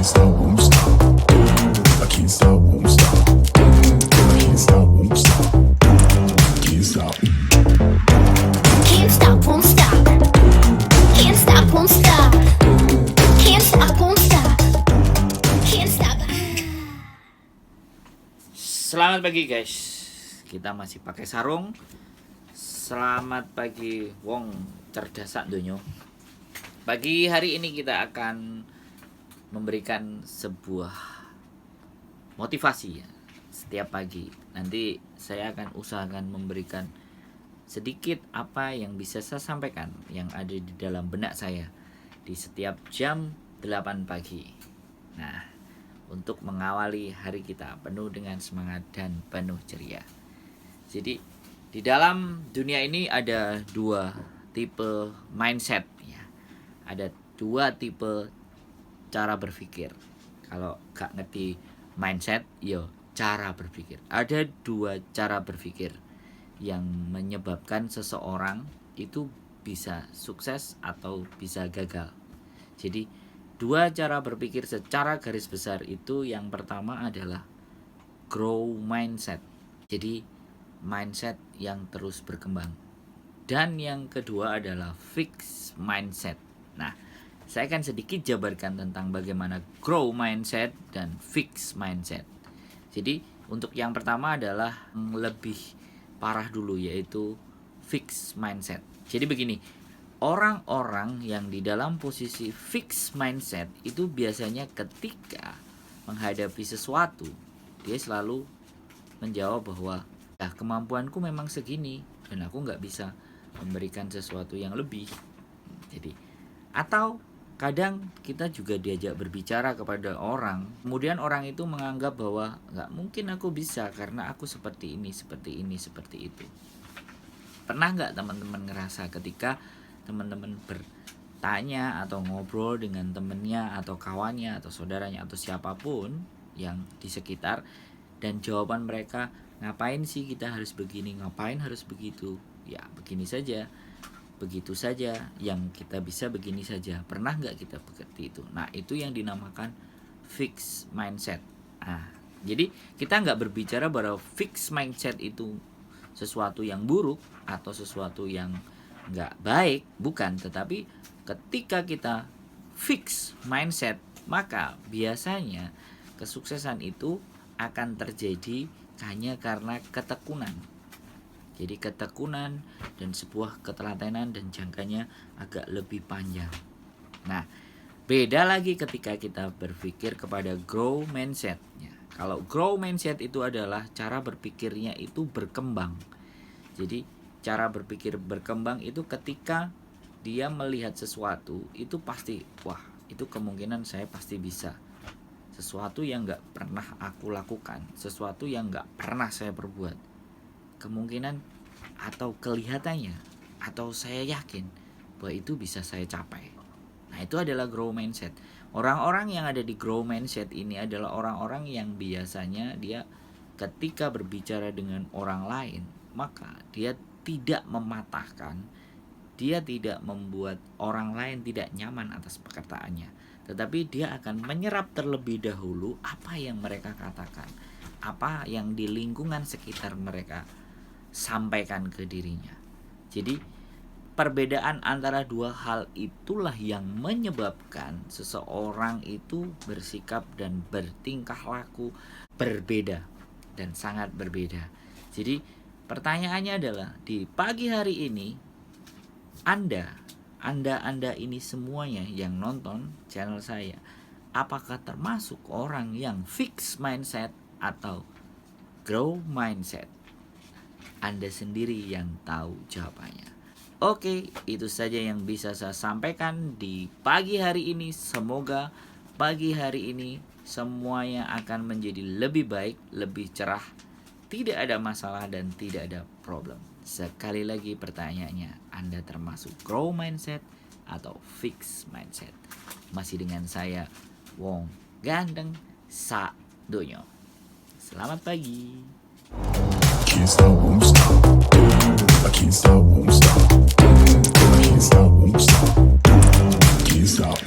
stop, won't stop. I can't stop, won't stop. I can't stop, won't stop. Can't stop. Can't stop, won't stop. Can't stop, won't stop. Can't stop, won't stop. Can't stop. Selamat pagi guys. Kita masih pakai sarung. Selamat pagi wong cerdasak dunyo. Pagi hari ini kita akan memberikan sebuah motivasi ya. Setiap pagi nanti saya akan usahakan memberikan sedikit apa yang bisa saya sampaikan yang ada di dalam benak saya di setiap jam 8 pagi. Nah, untuk mengawali hari kita penuh dengan semangat dan penuh ceria. Jadi di dalam dunia ini ada dua tipe mindset ya. Ada dua tipe cara berpikir. Kalau gak ngerti mindset, yo cara berpikir. Ada dua cara berpikir yang menyebabkan seseorang itu bisa sukses atau bisa gagal. Jadi dua cara berpikir secara garis besar itu, yang pertama adalah grow mindset. Jadi mindset yang terus berkembang. Dan yang kedua adalah fix mindset. Nah, saya akan sedikit jabarkan tentang bagaimana grow mindset dan fix mindset. Jadi untuk yang pertama adalah lebih parah dulu, yaitu fix mindset. Jadi begini, orang-orang yang di dalam posisi fix mindset itu biasanya ketika menghadapi sesuatu, dia selalu menjawab bahwa ya, kemampuanku memang segini dan aku nggak bisa memberikan sesuatu yang lebih. Jadi, atau kadang kita juga diajak berbicara kepada orang, kemudian orang itu menganggap bahwa nggak mungkin aku bisa karena aku seperti ini, seperti ini, seperti itu. Pernah nggak teman-teman ngerasa ketika teman-teman bertanya atau ngobrol dengan temennya atau kawannya atau saudaranya atau siapapun yang di sekitar, dan jawaban mereka, ngapain sih kita harus begini, ngapain harus begitu, ya begini saja, begitu saja, yang kita bisa begini saja. Pernah nggak kita seperti itu? Nah, itu yang dinamakan fix mindset. Nah, jadi kita nggak berbicara bahwa fix mindset itu sesuatu yang buruk atau sesuatu yang nggak baik, bukan. Tetapi ketika kita fix mindset, maka biasanya kesuksesan itu akan terjadi hanya karena ketekunan. Jadi ketekunan dan sebuah ketelatenan dan jangkanya agak lebih panjang. Nah, beda lagi ketika kita berpikir kepada grow mindset. Kalau grow mindset itu adalah cara berpikirnya itu berkembang. Jadi cara berpikir berkembang itu ketika dia melihat sesuatu itu pasti, wah itu kemungkinan saya pasti bisa. Sesuatu yang gak pernah aku lakukan, sesuatu yang gak pernah saya perbuat, kemungkinan atau kelihatannya atau saya yakin bahwa itu bisa saya capai. Nah, itu adalah grow mindset. Orang-orang yang ada di grow mindset ini adalah orang-orang yang biasanya dia ketika berbicara dengan orang lain, maka dia tidak mematahkan, dia tidak membuat orang lain tidak nyaman atas perkataannya, tetapi dia akan menyerap terlebih dahulu apa yang mereka katakan, apa yang di lingkungan sekitar mereka sampaikan ke dirinya. Jadi perbedaan antara dua hal itulah yang menyebabkan seseorang itu bersikap dan bertingkah laku berbeda dan sangat berbeda. Jadi pertanyaannya adalah, di pagi hari ini Anda ini semuanya yang nonton channel saya, apakah termasuk orang yang fix mindset atau grow mindset? Anda sendiri yang tahu jawabannya. Oke, itu saja yang bisa saya sampaikan di pagi hari ini. Semoga pagi hari ini semuanya akan menjadi lebih baik, lebih cerah, tidak ada masalah dan tidak ada problem. Sekali lagi pertanyaannya, Anda termasuk grow mindset atau fix mindset? Masih dengan saya, Wong Gandeng Sadonyo. Selamat pagi. Can't stop, won't stop. I can't stop, won't stop. I can't stop, won't stop. Can't stop.